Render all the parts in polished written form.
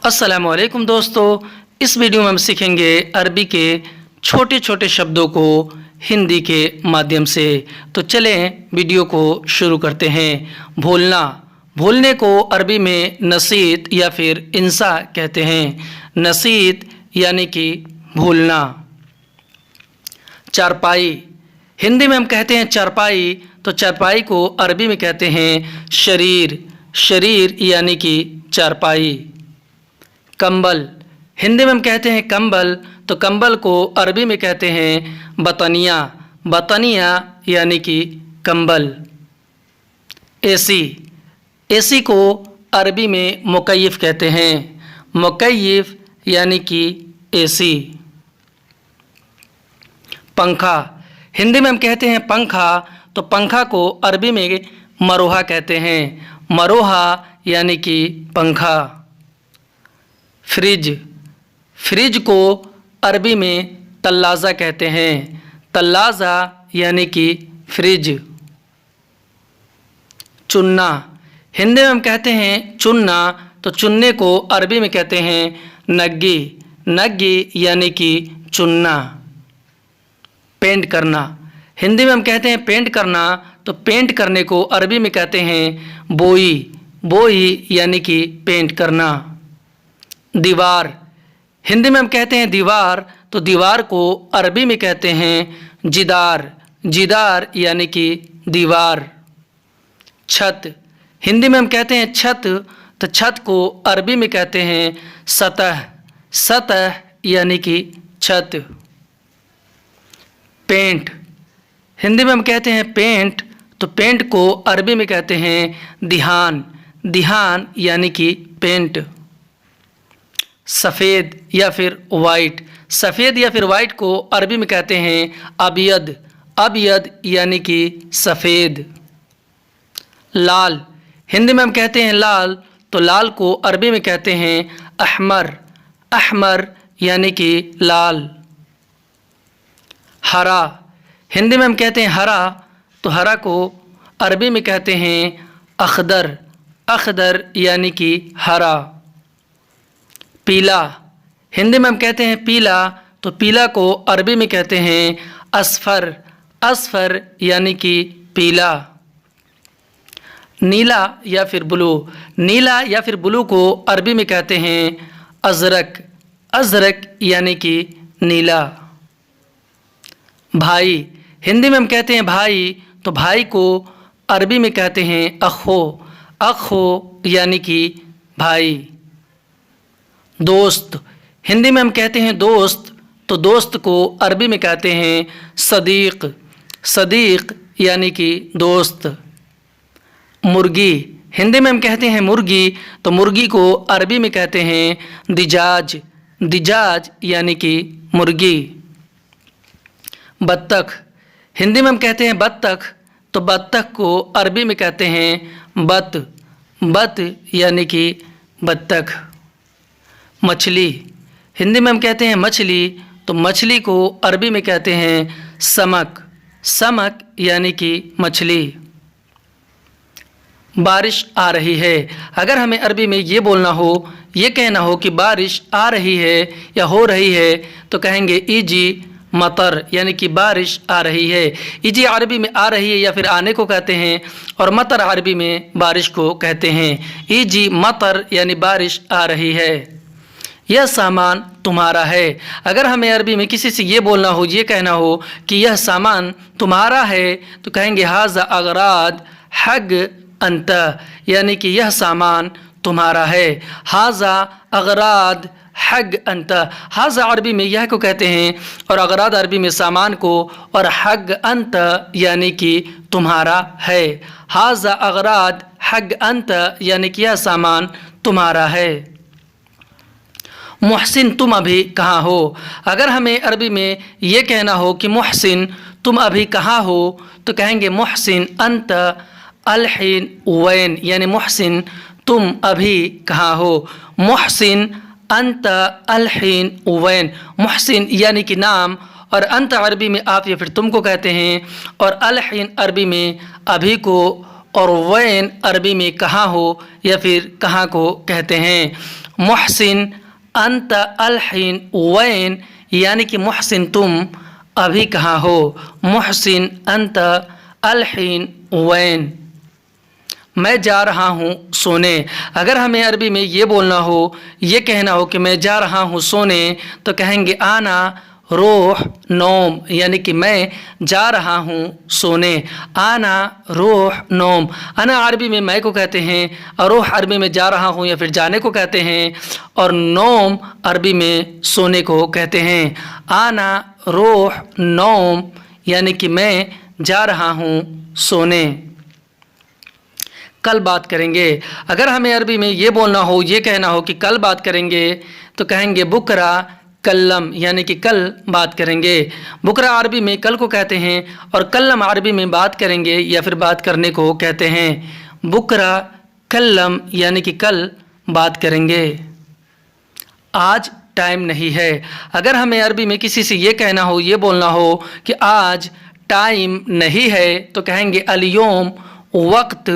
अस्सलाम वालेकुम दोस्तों, इस वीडियो में हम सीखेंगे अरबी के छोटे छोटे शब्दों को हिंदी के माध्यम से। तो चलें वीडियो को शुरू करते हैं। भूलना, भूलने को अरबी में नसीत या फिर इंसा कहते हैं। नसीत यानी कि भूलना। चारपाई, हिंदी में हम कहते हैं चारपाई, तो चारपाई को अरबी में कहते हैं शरीर। शरीर यानी कि चारपाई। कंबल, हिंदी में हम कहते हैं कंबल, तो कंबल को अरबी में कहते हैं बतनिया। बतनिया यानी कि कंबल। एसी, एसी को अरबी में मुकय्यिफ कहते हैं। मुकय्यिफ यानी कि एसी। पंखा, हिंदी में हम कहते हैं पंखा, तो पंखा को अरबी में मरोहा कहते हैं। मरोहा यानी कि पंखा। फ्रिज, फ्रिज को अरबी में तल्लाज़ा कहते हैं। तल्लाज़ा यानी कि फ्रिज। चुन्ना, हिंदी में हम कहते हैं चुन्ना, तो चुन्ने को अरबी में कहते हैं नग्गी। नग्गी यानी कि चुन्ना। पेंट करना, हिंदी में हम कहते हैं पेंट करना, तो पेंट करने को अरबी में कहते हैं बोई। बोई यानी कि पेंट करना। दीवार, हिंदी में हम कहते हैं दीवार, तो दीवार को अरबी में कहते हैं जिदार। जिदार यानी कि दीवार। छत, हिंदी में हम कहते हैं छत, तो छत को अरबी में कहते हैं सतह। सतह यानी कि छत। पेंट, हिंदी में हम कहते हैं पेंट, तो पेंट को अरबी में कहते हैं दिहान। दिहान यानी कि पेंट। सफ़ेद या फिर वाइट, सफ़ेद या फिर वाइट को अरबी में कहते हैं अबियद। अबियद यानी कि सफ़ेद। लाल, हिंदी में हम कहते हैं लाल, तो लाल को अरबी में कहते हैं अहमर। अहमर यानी कि लाल। हरा, हिंदी में हम कहते हैं हरा, तो हरा को अरबी में कहते हैं अखदर। अखदर यानी कि हरा। पीला, हिंदी में हम कहते हैं पीला, तो पीला को अरबी में कहते हैं असफर। असफर यानी कि पीला। नीला या फिर ब्लू, नीला या फिर ब्लू को अरबी में कहते हैं अजरक। अजरक यानी कि नीला। भाई, हिंदी में हम कहते हैं भाई, तो भाई को अरबी में कहते हैं अखो। अखो यानी कि भाई। दोस्त, हिंदी में हम कहते हैं दोस्त, तो दोस्त को अरबी में कहते हैं सदीक। सदीक यानी कि दोस्त। मुर्गी, हिंदी में हम कहते हैं मुर्गी, तो मुर्गी को अरबी में कहते हैं दिजाज। दिजाज यानी कि मुर्गी। बत्तख, हिंदी में हम कहते हैं बत्तख, तो बत्तख को अरबी में कहते हैं बत। बत यानी कि बत्तख। मछली, हिंदी में हम कहते हैं मछली, तो मछली को अरबी में कहते हैं समक। समक यानी कि मछली। बारिश आ रही है, अगर हमें अरबी में ये बोलना हो, ये कहना हो कि बारिश आ रही है या हो रही है, तो कहेंगे इजी मतर, यानी कि बारिश आ रही है। इजी अरबी में आ रही है या फिर आने को कहते हैं, और मतर अरबी में बारिश को कहते हैं। इजी मतर यानी बारिश आ रही है। यह सामान तुम्हारा है, अगर हमें अरबी में किसी से ये बोलना हो, ये कहना हो कि यह सामान तुम्हारा है, तो कहेंगे हाजा अगराद हग अंत, यानी कि यह सामान तुम्हारा है। हाजा अगराद हग अंत, हाजा अरबी में यह को कहते हैं, और अगराद अरबी में सामान को, और हग अंत यानी कि तुम्हारा है। हाजा अगराद हग अंत यानी कि यह सामान तुम्हारा है। मुहसिन, तुम अभी कहाँ हो, अगर हमें अरबी में ये कहना हो कि मुहसिन तुम अभी कहाँ हो, तो कहेंगे मुहसिन अंत अलहिन वैन, यानी मुहसिन तुम अभी कहाँ हो। मुहसिन अंत अलहिन वैन, मुहसिन यानी कि नाम, और अंत अरबी में आप या फिर तुम को कहते हैं, और अलहिन अरबी में अभी को, اور وین عربی میں کہاں ہو یا پھر کہاں کو کہتے ہیں۔ محسن انت الحین وین، یعنی کہ محسن تم ابھی کہاں ہو۔ محسن انت الحین وین، میں جا رہا ہوں سونے۔ اگر ہمیں عربی میں یہ بولنا ہو، یہ کہنا ہو کہ میں جا رہا ہوں سونے، تو کہیں گے آنا روح نوم، یعنی کہ میں جا رہا ہوں سونے۔ آنا روح نوم، انا عربی میں میں کو کہتے ہیں، اور روح عربی میں جا رہا ہوں یا پھر جانے کو کہتے ہیں، اور نوم عربی میں سونے کو کہتے ہیں۔ آنا روح نوم، یعنی کہ میں جا رہا ہوں سونے۔ کل بات کریں گے۔ اگر ہمیں عربی میں یہ بولنا ہو، یہ کہنا ہو کہ کل بات کریں گے، تو کہیں گے بکرا کلم، یعنی کہ کل بات کریں گے۔ بکرا عربی میں کل کو کہتے ہیں، اور کلم عربی میں بات کریں گے یا پھر بات کرنے کو کہتے ہیں۔ بکرا کلم، یعنی کہ کل بات کریں گے۔ آج ٹائم نہیں ہے۔ اگر ہمیں عربی میں کسی سے یہ کہنا ہو، یہ بولنا ہو کہ آج ٹائم نہیں ہے، تو کہیں گے الیوم وقت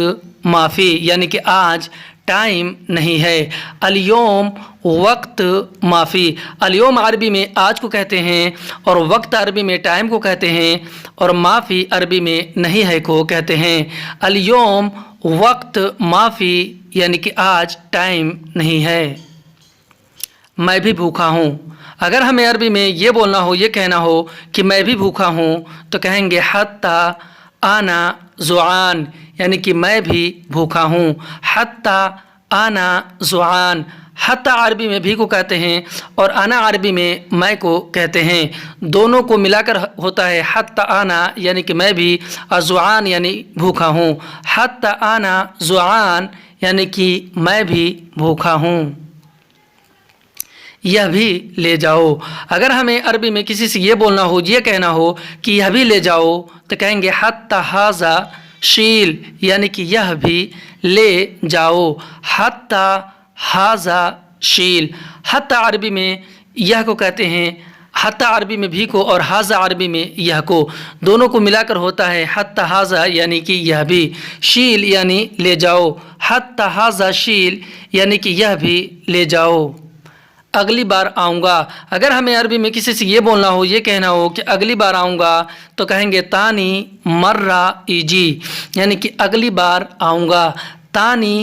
معافی، یعنی کہ آج ٹائم نہیں ہے۔ الیوم وقت معافی، الیوم عربی میں آج کو کہتے ہیں، اور وقت عربی میں ٹائم کو کہتے ہیں، اور معافی عربی میں نہیں ہے کو کہتے ہیں۔ الیوم وقت معافی، یعنی کہ آج ٹائم نہیں ہے۔ میں بھی بھوکا ہوں۔ اگر ہمیں عربی میں یہ بولنا ہو، یہ کہنا ہو کہ میں بھی بھوکا ہوں، تو کہیں گے حتی آنا جوعان، یعنی کہ میں بھی بھوکا ہوں۔ حتی آنا جوعان، حتی عربی میں بھی کو کہتے ہیں، اور انا عربی میں کو کہتے ہیں۔ دونوں کو ملا کر ہوتا ہے حتی آنا، یعنی کہ میں بھی، اور جوعان یعنی بھوکا ہوں۔ حتی آنا جوعان، یعنی کہ میں بھی بھوکا ہوں۔ یہ بھی لے جاؤ۔ اگر ہمیں عربی میں کسی سے یہ بولنا ہو، یہ کہنا ہو کہ یہ بھی لے جاؤ، تو کہیں گے حتی ھذا شیل، یعنی کہ یہ بھی لے جاؤ۔ حتی ھذا شیل، حتی عربی میں یہ کو کہتے ہیں، حتی عربی میں بھی کو، اور ھذا عربی میں یہ کو، دونوں کو ملا کر ہوتا ہے حتی ھذا، یعنی کہ یہ بھی، شیل یعنی لے جاؤ۔ حتی ھذا شیل، یعنی کہ یہ بھی لے جاؤ۔ اگلی بار آؤں گا۔ اگر ہمیں عربی میں کسی سے یہ بولنا ہو، یہ کہنا ہو کہ اگلی بار آؤں گا، تو کہیں گے تانی مرہ ایجی، یعنی کہ اگلی بار آؤں گا۔ تانی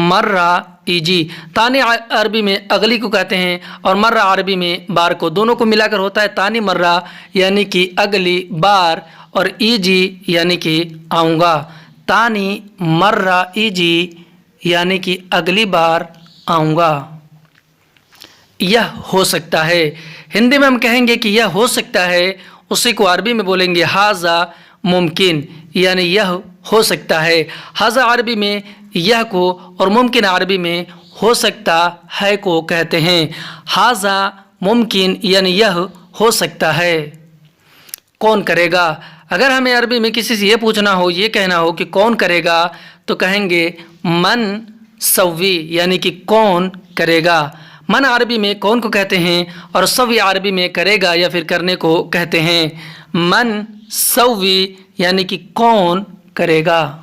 مرہ ایجی، تانی عربی میں اگلی کو کہتے ہیں، اور مرہ عربی میں بار کو، دونوں کو ملا کر ہوتا ہے تانی مرہ، یعنی کہ اگلی بار، اور ایجی یعنی کہ آؤں گا۔ تانی مرہ ایجی، یعنی کہ اگلی بار آؤں گا۔ یہ ہو سکتا ہے، ہندی میں ہم کہیں گے کہ یہ ہو سکتا ہے، اسی کو عربی میں بولیں گے ھذا ممکن، یعنی یہ ہو سکتا ہے۔ ھذا عربی میں یہ کو، اور ممکن عربی میں ہو سکتا ہے کو کہتے ہیں۔ ھذا ممکن، یعنی یہ ہو سکتا ہے۔ کون کرے گا؟ اگر ہمیں عربی میں کسی سے یہ پوچھنا ہو، یہ کہنا ہو کہ کون کرے گا، تو کہیں گے من سوی، یعنی کہ کون کرے گا۔ من عربی میں کون کو کہتے ہیں، اور سوی عربی میں کرے گا یا پھر کرنے کو کہتے ہیں۔ من سوی، یعنی کہ کون کرے گا۔